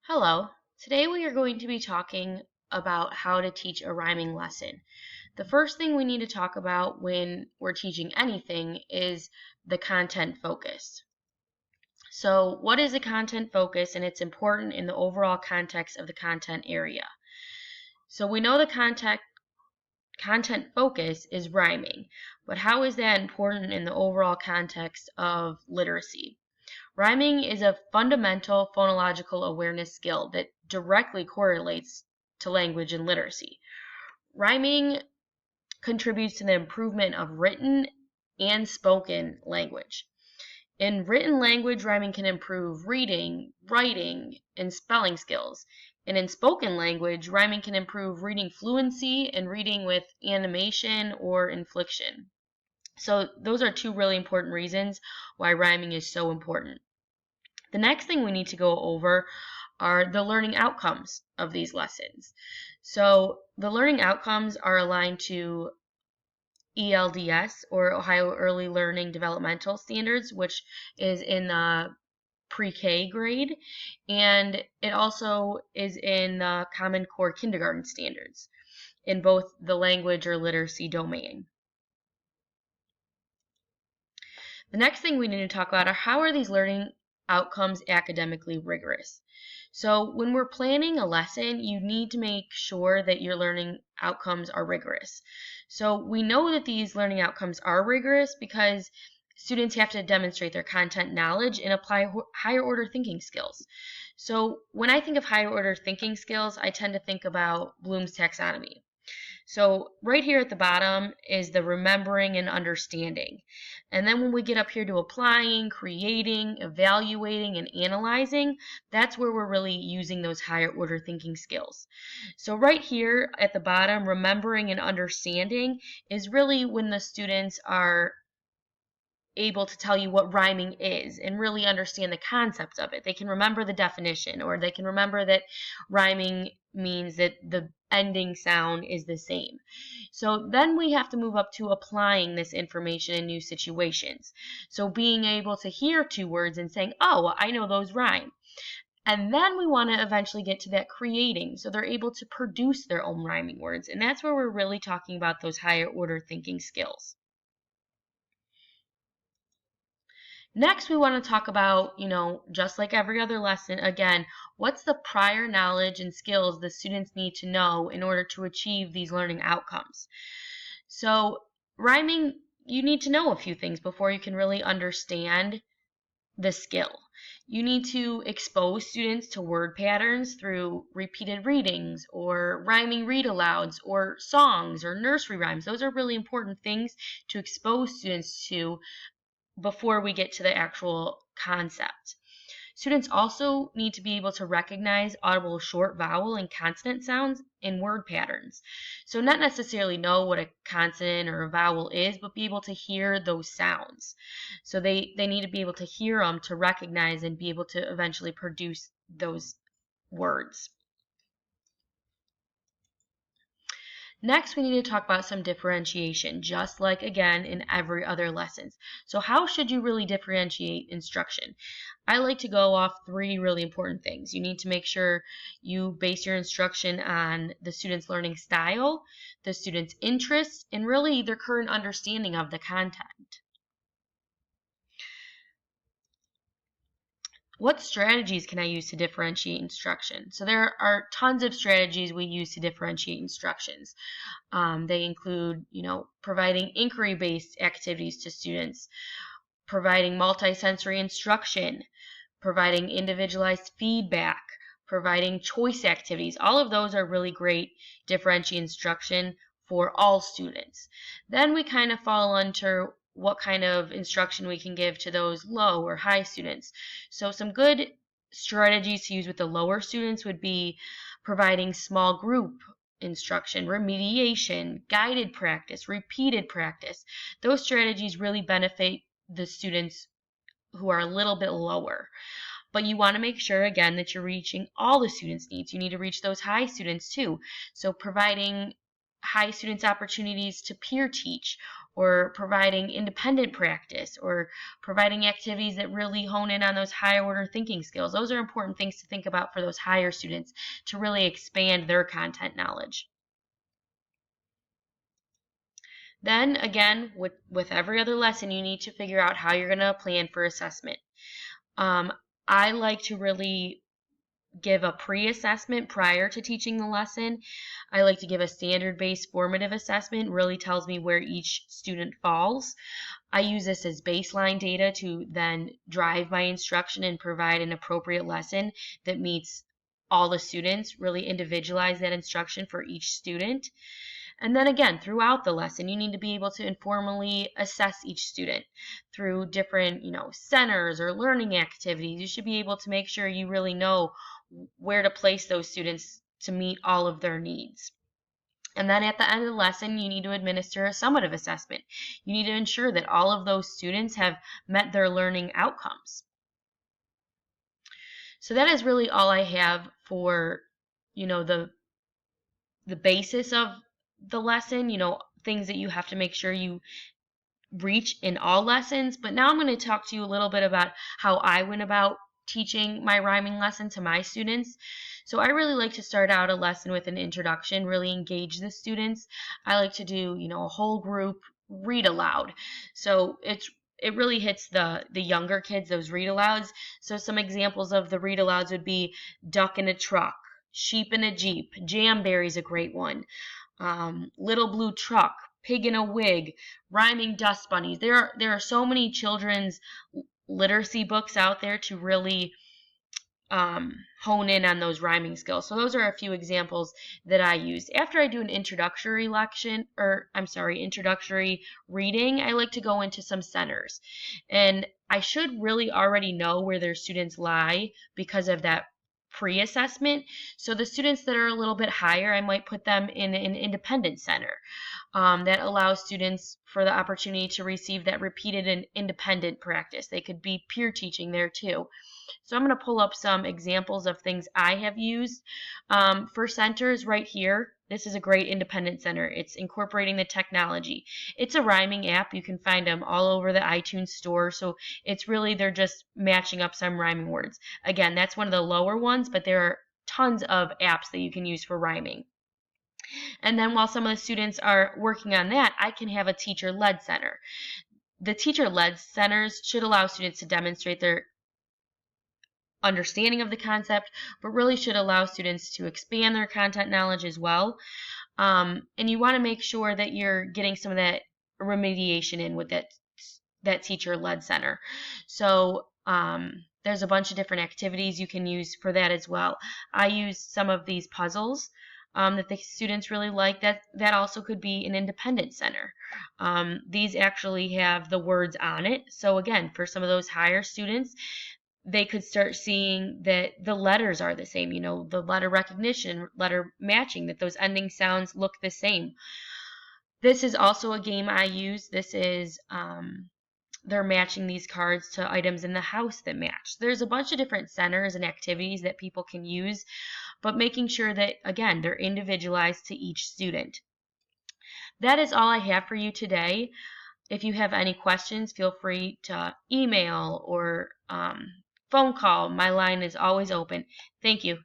Hello. Today we are going to be talking about how to teach a rhyming lesson. The first thing we need to talk about when we're teaching anything is the content focus. So, what is a content focus, and it's important in the overall context of the content area. So, we know the content focus is rhyming, but how is that important in the overall context of literacy? Rhyming is a fundamental phonological awareness skill that directly correlates to language and literacy. Rhyming contributes to the improvement of written and spoken language. In written language, rhyming can improve reading, writing, and spelling skills. And in spoken language, rhyming can improve reading fluency and reading with animation or inflection. So, those are two really important reasons why rhyming is so important. The next thing we need to go over are the learning outcomes of these lessons. So the learning outcomes are aligned to ELDS, or Ohio Early Learning Developmental Standards, which is in the pre-K grade, and it also is in the Common Core Kindergarten Standards in both the language or literacy domain. The next thing we need to talk about are how are these learning outcomes academically rigorous. So when we're planning a lesson, you need to make sure that your learning outcomes are rigorous. So we know that these learning outcomes are rigorous because students have to demonstrate their content knowledge and apply higher order thinking skills. So when I think of higher order thinking skills, I tend to think about Bloom's taxonomy. So right here at the bottom is the remembering and understanding. And then when we get up here to applying, creating, evaluating, and analyzing, that's where we're really using those higher order thinking skills. So right here at the bottom, remembering and understanding is really when the students are able to tell you what rhyming is and really understand the concept of it. They can remember the definition, or they can remember that rhyming means that the ending sound is the same. So then we have to move up to applying this information in new situations. So being able to hear two words and saying, oh, I know those rhyme. And then we want to eventually get to that creating. So they're able to produce their own rhyming words. And that's where we're really talking about those higher order thinking skills. Next, we want to talk about, just like every other lesson, again, what's the prior knowledge and skills the students need to know in order to achieve these learning outcomes. So, rhyming, you need to know a few things before you can really understand the skill. You need to expose students to word patterns through repeated readings or rhyming read-alouds or songs or nursery rhymes. Those are really important things to expose students to before we get to the actual concept. Students also need to be able to recognize audible short vowel and consonant sounds in word patterns. So not necessarily know what a consonant or a vowel is, but be able to hear those sounds. So they need to be able to hear them to recognize and be able to eventually produce those words. Next, we need to talk about some differentiation, just like, again, in every other lessons. So how should you really differentiate instruction? I like to go off three really important things. You need to make sure you base your instruction on the student's learning style, the student's interests, and really their current understanding of the content. What strategies can I use to differentiate instruction? So there are tons of strategies we use to differentiate instructions. They include, providing inquiry-based activities to students, providing multisensory instruction, providing individualized feedback, providing choice activities. All of those are really great differentiate instruction for all students. Then we kind of fall under what kind of instruction we can give to those low or high students. So some good strategies to use with the lower students would be providing small group instruction, remediation, guided practice, repeated practice. Those strategies really benefit the students who are a little bit lower. But you want to make sure, again, that you're reaching all the students' needs. You need to reach those high students too. So providing high students opportunities to peer teach or providing independent practice, or providing activities that really hone in on those higher order thinking skills. Those are important things to think about for those higher students to really expand their content knowledge. Then again, with every other lesson, you need to figure out how you're going to plan for assessment. Um, I like to really give a pre-assessment prior to teaching the lesson. I like to give a standard-based formative assessment, really tells me where each student falls. I use this as baseline data to then drive my instruction and provide an appropriate lesson that meets all the students, really individualize that instruction for each student. And then again, throughout the lesson, you need to be able to informally assess each student through different, centers or learning activities. You should be able to make sure you really know where to place those students to meet all of their needs. And then at the end of the lesson, you need to administer a summative assessment. You need to ensure that all of those students have met their learning outcomes. So that is really all I have for, the basis of the lesson, things that you have to make sure you reach in all lessons. But now I'm going to talk to you a little bit about how I went about teaching my rhyming lesson to my students. So I really like to start out a lesson with an introduction, really engage the students. I like to do, a whole group read aloud. So it really hits the younger kids, those read alouds. So some examples of the read alouds would be duck in a truck, sheep in a jeep, jamberry's a great one, little blue truck, pig in a wig, rhyming dust bunnies. There are so many children's literacy books out there to really hone in on those rhyming skills. So those are a few examples that I use. After I do an introductory reading, I like to go into some centers. And I should really already know where their students lie because of that pre-assessment. So the students that are a little bit higher, I might put them in an independent center. That allows students for the opportunity to receive that repeated and independent practice. They could be peer teaching there too. So I'm going to pull up some examples of things I have used. For centers right here, this is a great independent center. It's incorporating the technology. It's a rhyming app. You can find them all over the iTunes store. So they're just matching up some rhyming words. Again, that's one of the lower ones, but there are tons of apps that you can use for rhyming. And then while some of the students are working on that, I can have a teacher-led center. The teacher-led centers should allow students to demonstrate their understanding of the concept, but really should allow students to expand their content knowledge as well. And you want to make sure that you're getting some of that remediation in with that teacher-led center. So there's a bunch of different activities you can use for that as well. I use some of these puzzles that the students really like. That also could be an independent center. These actually have the words on it. So again, for some of those higher students, they could start seeing that the letters are the same, the letter recognition, letter matching, that those ending sounds look the same. This is also a game I use. This is, they're matching these cards to items in the house that match. There's a bunch of different centers and activities that people can use, but making sure that, again, they're individualized to each student. That is all I have for you today. If you have any questions, feel free to email or phone call. My line is always open. Thank you.